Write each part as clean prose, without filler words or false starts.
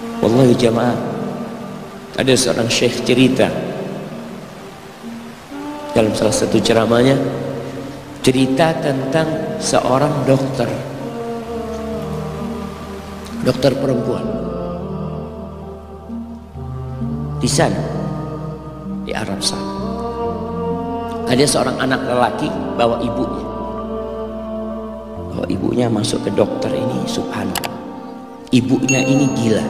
Wallahi jamaah, ada seorang syekh cerita dalam salah satu ceramahnya, cerita tentang seorang dokter perempuan di sana, di Arab sana. Ada seorang anak lelaki bawa ibunya masuk ke dokter ini. Subhanallah, ibunya ini gila.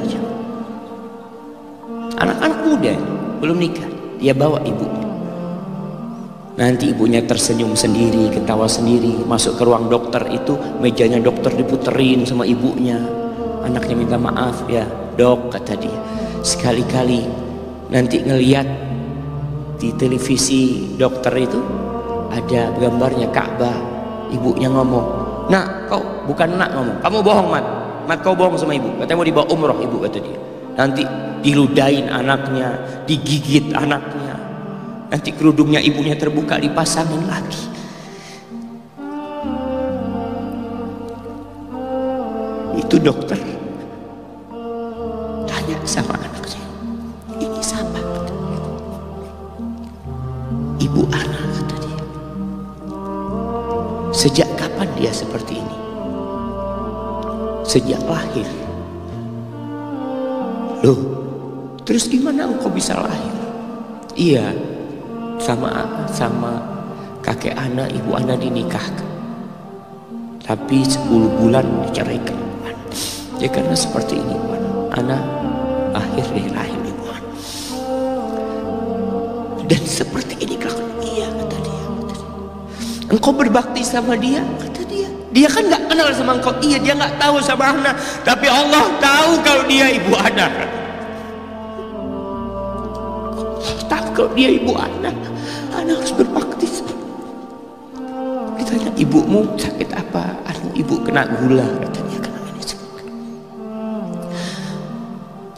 Anak-anak muda belum nikah, dia bawa ibunya. Nanti ibunya tersenyum sendiri, ketawa sendiri. Masuk ke ruang dokter itu, mejanya dokter diputerin sama ibunya. Anaknya minta maaf, ya dok, kata dia, sekali-kali nanti ngeliat di televisi dokter itu ada gambarnya Ka'bah. Ibunya ngomong, nak, kau bukan nak ngomong, kamu bohong mat kau bohong sama ibu. Katanya mau dibawa umroh ibu, kata dia. Nanti diludahin anaknya, digigit anaknya, nanti kerudungnya ibunya terbuka, dipasangin lagi. Itu dokter tanya sama anaknya, ini siapa? Ibu anak, kata dia. Sejak kapan dia seperti ini? Sejak lahir. Loh, terus gimana engkau bisa lahir? Iya, sama kakek anak, ibu anak dinikahkan, tapi 10 bulan diceraikan. Ya karena seperti ini, anak lahir dari rahim ibu anak. Dan seperti ini kelakuan. Iya, kata dia. Engkau berbakti sama dia, kata dia. Dia kan nggak kenal sama engkau. Iya, dia nggak tahu sama anak, tapi Allah tahu kalau dia ibu anak. Tahu kalau dia ibu anak harus berbakti. Ditanya, ibumu sakit apa? Ibu kena gula, katanya. Kena ini semua.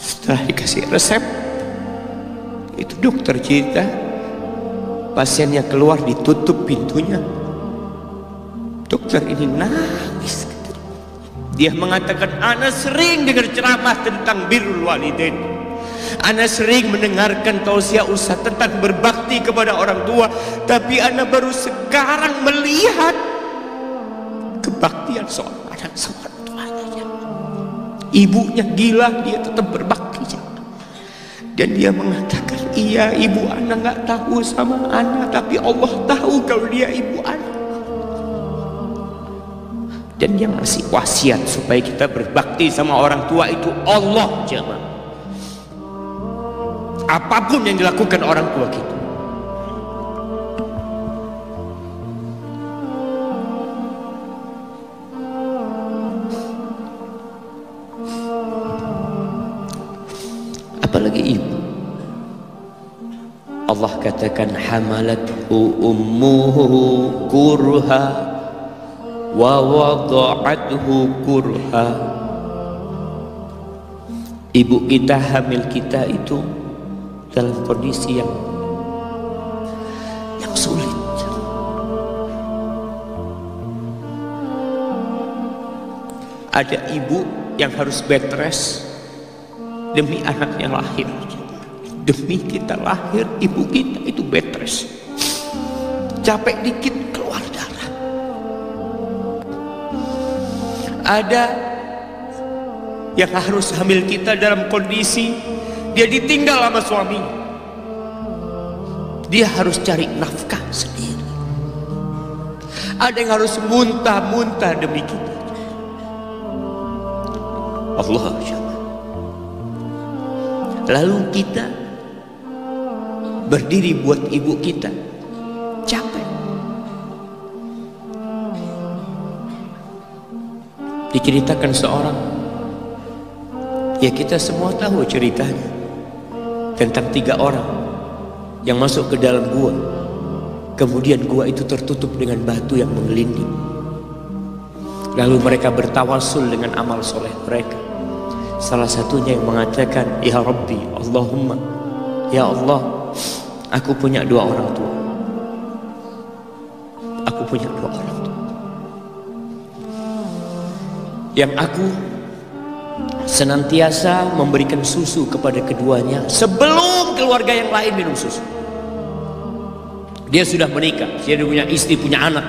Setelah dikasih resep, itu dokter cerita, pasiennya keluar, ditutup pintunya. Dokter ini nangis. Dia mengatakan, ana sering dengar ceramah tentang birrul walidain. Ana sering mendengarkan tausiah ustaz tentang berbakti kepada orang tua, tapi ana baru sekarang melihat kebaktian seorang anak sama orang tuanya. Ibunya gila, dia tetap berbakti. Dan dia mengatakan, iya, ibu anak nggak tahu sama anak, tapi Allah tahu kalau dia ibu anak. Dan yang ngasih wasiat supaya kita berbakti sama orang tua itu Allah, jemaah. Apapun yang dilakukan orang tua kita, apalagi ibu. Allah katakan, hamalathu ummuhu kurha wa wada'athu kurha. Ibu kita, hamil kita itu dalam kondisi yang sulit. Ada ibu yang harus bed rest demi anak yang lahir. Demi kita lahir, ibu kita itu bed rest. Capek dikit keluar darah. Ada yang harus hamil kita dalam kondisi dia ditinggal sama suaminya. Dia harus cari nafkah sendiri. Ada yang harus muntah-muntah demi kita. Allah. Lalu kita berdiri buat ibu kita, capek. Diceritakan seorang, ya kita semua tahu ceritanya, tentang 3 orang yang masuk ke dalam gua. Kemudian gua itu tertutup dengan batu yang menggelinding. Lalu mereka bertawasul dengan amal soleh mereka. Salah satunya yang mengatakan, ya Rabbi, Allahumma, ya Allah, aku punya 2 orang tua. Aku punya 2 orang tua yang aku senantiasa memberikan susu kepada keduanya sebelum keluarga yang lain minum susu. Dia sudah menikah, dia punya istri, punya anak.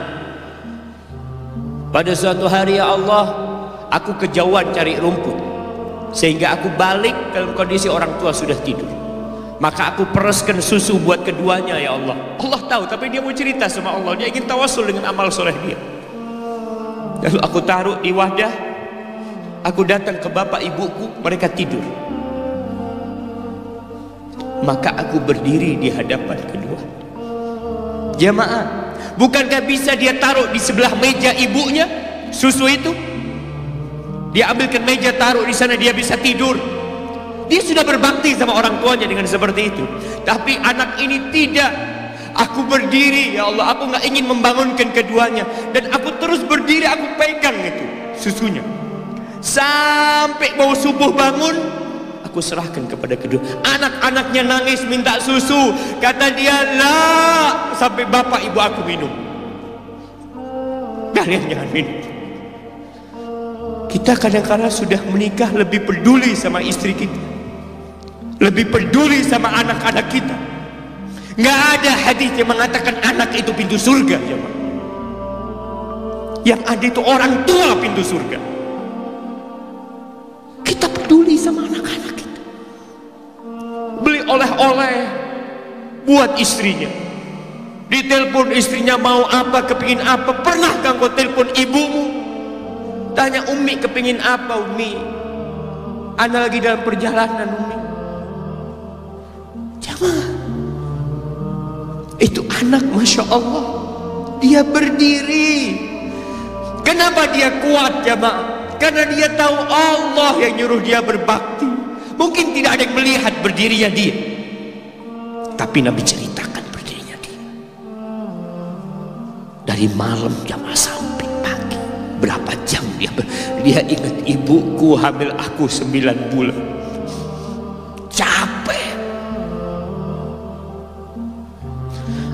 Pada suatu hari, ya Allah, aku kejauhan cari rumput, sehingga aku balik dalam kondisi orang tua sudah tidur. Maka aku pereskan susu buat keduanya, ya Allah. Allah tahu, tapi dia mau cerita sama Allah. Dia ingin tawasul dengan amal soleh dia. Lalu aku taruh di wadah. Aku datang ke bapak ibuku, mereka tidur. Maka aku berdiri di hadapan kedua. Jamaah, bukankah bisa dia taruh di sebelah meja ibunya susu itu? Dia ambilkan meja, taruh di sana, dia bisa tidur. Dia sudah berbakti sama orang tuanya dengan seperti itu. Tapi anak ini tidak. Aku berdiri, ya Allah, aku nggak ingin membangunkan keduanya, dan aku terus berdiri, aku pegang itu susunya sampai mau subuh bangun. Aku serahkan kepada kedua. Anak-anaknya nangis minta susu. Kata dia, lah, sampai bapak ibu aku minum. Kalian jangan minum. Kita kadang-kadang sudah menikah lebih peduli sama istri kita, lebih peduli sama anak-anak kita. Nggak ada hadis yang mengatakan anak itu pintu surga, jemaah. Yang ada itu orang tua pintu surga. Kita peduli sama anak-anak kita. Beli oleh-oleh buat istrinya. Ditelepon istrinya mau apa, kepingin apa. Pernahkah kau telepon ibumu? Tanya, Umi kepingin apa, Umi? Ana lagi dalam perjalanan, Umi. Jamaah, itu anak, Masya Allah, dia berdiri. Kenapa dia kuat, jamaah? Karena dia tahu Allah yang nyuruh dia berbakti. Mungkin tidak ada yang melihat berdirinya dia, tapi Nabi ceritakan berdirinya dia. Dari malam jamaah sampai pagi, berapa jam dia ingat, ibuku hamil aku 9 bulan. Capek.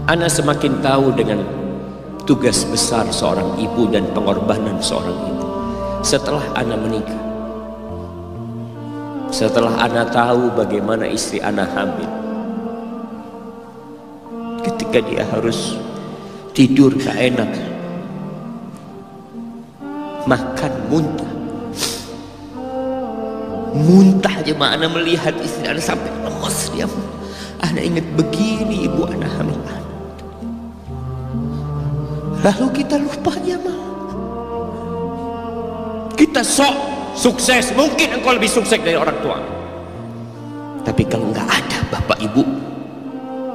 Ana semakin tahu dengan tugas besar seorang ibu dan pengorbanan seorang ibu setelah Ana menikah. Setelah Ana tahu bagaimana istri Ana hamil, ketika dia harus tidur gak enak, makan muntah aja, Ana melihat istri Ana sampai lemas dia. Ana ingat begini ibu Ana hamil Ana. Lalu kita lupa, jemaah. Kita sok sukses, mungkin engkau lebih sukses dari orang tua. Tapi kalau nggak ada bapak ibu,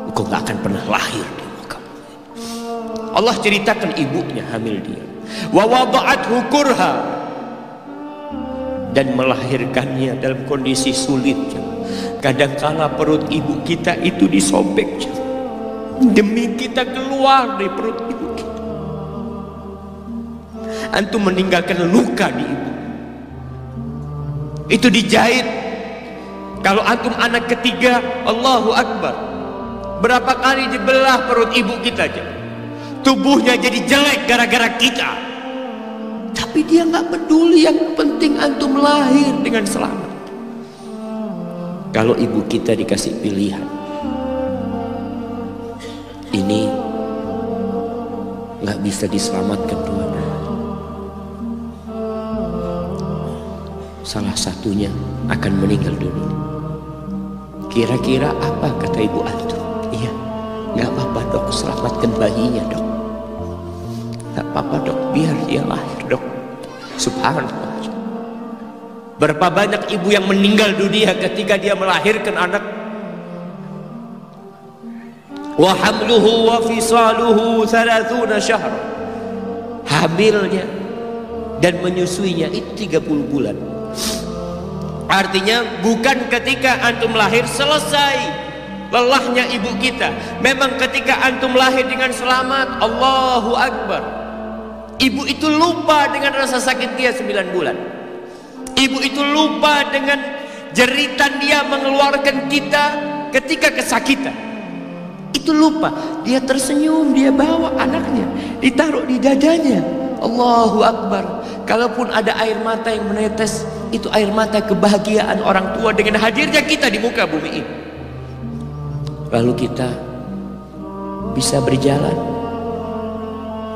engkau nggak akan pernah lahir di muka bumi. Allah ceritakan ibunya hamil dia. Wa wada'athu kurha, dan melahirkannya dalam kondisi sulit. Kadangkala perut ibu kita itu disobek demi kita keluar dari perut ibu kita. Antum meninggalkan luka di ibu, itu dijahit. Kalau antum anak ketiga, Allahu Akbar, berapa kali dibelah perut ibu kita aja. Tubuhnya jadi jelek gara-gara kita. Tapi dia nggak peduli, yang penting antum lahir dengan selamat. Kalau ibu kita dikasih pilihan, ini nggak bisa diselamatkan Tuhan, salah satunya akan meninggal dunia. Kira-kira apa kata ibu antum? Iya, nggak apa-apa dok, selamatkan bayinya dok. Nggak apa-apa dok, biar dia lahir dok. Subhanallah. Berapa banyak ibu yang meninggal dunia ketika dia melahirkan anak. Wa hamluhu wa fisaluhu 30 syahra. Hamilnya dan menyusuinya itu 30 bulan. Artinya bukan ketika antum lahir selesai lelahnya ibu kita. Memang ketika antum lahir dengan selamat, Allahu Akbar, ibu itu lupa dengan rasa sakit dia 9 bulan. Ibu itu lupa dengan jeritan dia mengeluarkan kita ketika kesakitan. Itu lupa. Dia tersenyum, dia bawa anaknya, ditaruh di dadanya. Allahu Akbar. Kalaupun ada air mata yang menetes, itu air mata kebahagiaan orang tua dengan hadirnya kita di muka bumi ini. Lalu kita bisa berjalan,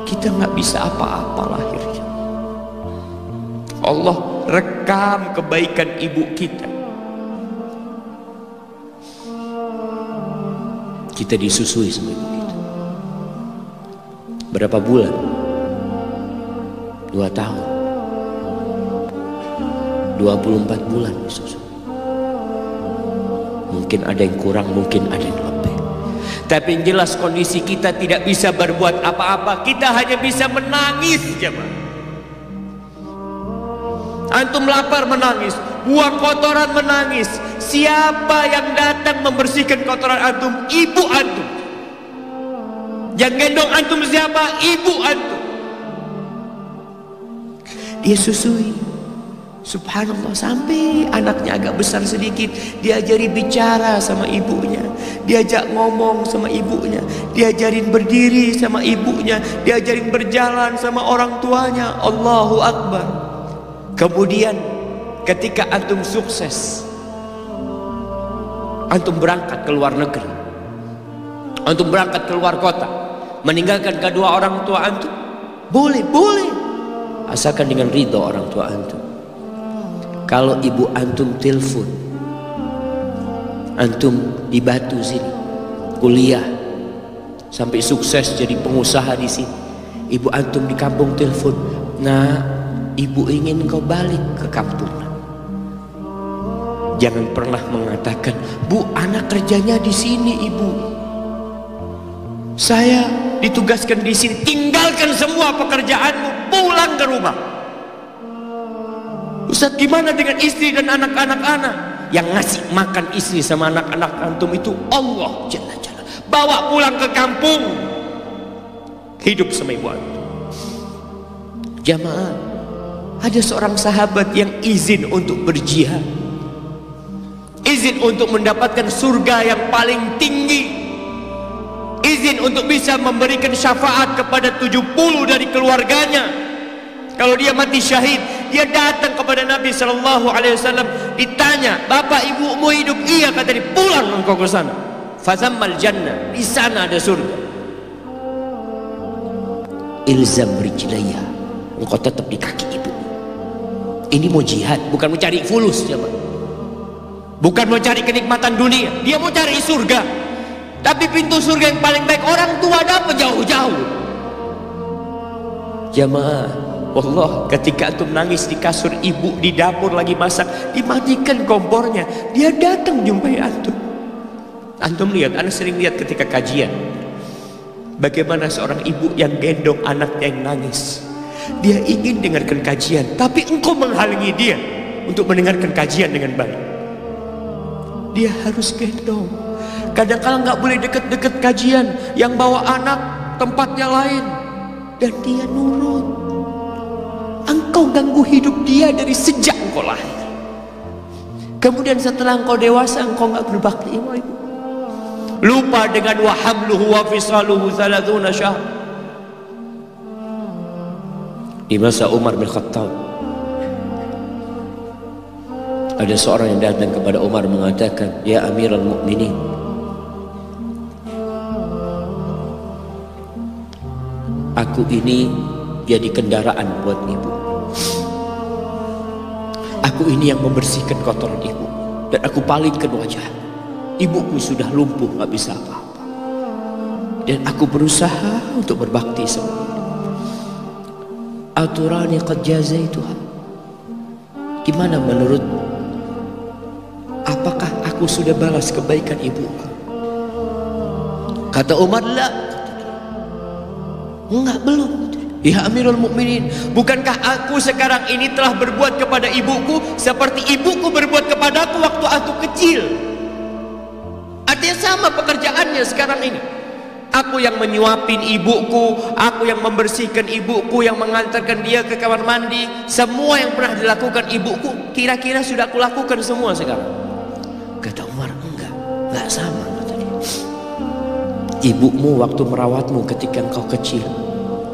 kita nggak bisa apa-apa lahirnya. Allah rekam kebaikan ibu kita. Kita disusui sama ibu kita. Berapa bulan? 2 tahun. 24 bulan disusui. Mungkin ada yang kurang, mungkin ada yang lebih. Tapi yang jelas kondisi kita tidak bisa berbuat apa-apa. Kita hanya bisa menangis, jemaah. Antum lapar menangis, buang kotoran menangis. Siapa yang datang membersihkan kotoran antum? Ibu antum. Yang gendong antum siapa? Ibu antum. Dia susui, subhanallah, sampai anaknya agak besar sedikit, diajari bicara sama ibunya, diajak ngomong sama ibunya, diajarin berdiri sama ibunya, diajarin berjalan sama orang tuanya. Allahu Akbar. Kemudian ketika antum sukses, antum berangkat ke luar negeri, antum berangkat ke luar kota, meninggalkan kedua orang tua antum, boleh, asalkan dengan ridho orang tua antum. Kalau ibu antum telepon, antum di Batu sini kuliah sampai sukses jadi pengusaha di sini, ibu antum di kampung telepon, nah ibu ingin kau balik ke kampung. Jangan pernah mengatakan, bu anak kerjanya di sini ibu, saya ditugaskan di sini. Tinggalkan semua pekerjaanmu, pulang ke rumah. Ustaz, gimana dengan istri dan anak-anak anak? Yang ngasih makan istri sama anak-anak antum itu Allah Jalla Jalla. Bawa pulang ke kampung, hidup sama ibu antum. Jamaah, ada seorang sahabat yang izin untuk berjihad, izin untuk mendapatkan surga yang paling tinggi, izin untuk bisa memberikan syafaat kepada 70 dari keluarganya. Kalau dia mati syahid, dia datang kepada Nabi SAW, ditanya, bapak ibumu hidup? Iya, kata dia. Pulang engkau ke sana, fazammal jannah, di sana ada surga. Ilzam rijlaya, engkau tetap di kaki ibu. Ini mau jihad, bukan mau cari fulus, bukan mau cari kenikmatan dunia. Dia mau cari surga. Tapi pintu surga yang paling baik orang tua dapat jauh-jauh. Jamaah, wallah, ketika antum nangis di kasur ibu, di dapur lagi masak, dimatikan kompornya, dia datang jumpai antum. Antum lihat, anda sering lihat ketika kajian, bagaimana seorang ibu yang gendong anaknya yang nangis. Dia ingin dengarkan kajian, tapi engkau menghalangi dia untuk mendengarkan kajian dengan baik. Dia harus gendong. Kadang-kadang nggak boleh deket-deket kajian, yang bawa anak tempatnya lain, dan dia nurut. Engkau ganggu hidup dia dari sejak engkau lahir. Kemudian setelah engkau dewasa, engkau nggak berbakti sama ibu. Lupa dengan wa hamluhu wa fisaluhu 30 syahr. Di masa Umar bin Khattab, ada seorang yang datang kepada Umar mengatakan, ya Amirul Mukminin, aku ini jadi kendaraan buat ibu. Aku ini yang membersihkan kotoran ibu, dan aku palingkan wajah. Ibuku sudah lumpuh, gak bisa apa-apa, dan aku berusaha untuk berbakti sama ibu. Aturani qad jazaituha. Gimana menurutmu? Apakah aku sudah balas kebaikan ibuku? Kata Umar, la. Enggak, belum. Ya Amirul Mukminin, bukankah aku sekarang ini telah berbuat kepada ibuku seperti ibuku berbuat kepadaku waktu aku kecil? Artinya sama pekerjaannya sekarang ini. Aku yang menyuapin ibuku, aku yang membersihkan ibuku, yang mengantarkan dia ke kamar mandi. Semua yang pernah dilakukan ibuku, kira-kira sudah aku lakukan semua sekarang. Kata Umar, enggak sama. Kata dia. Ibumu waktu merawatmu ketika engkau kecil,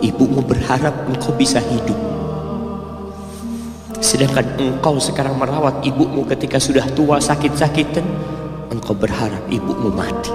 ibumu berharap engkau bisa hidup. Sedangkan engkau sekarang merawat ibumu ketika sudah tua sakit-sakitan, engkau berharap ibumu mati.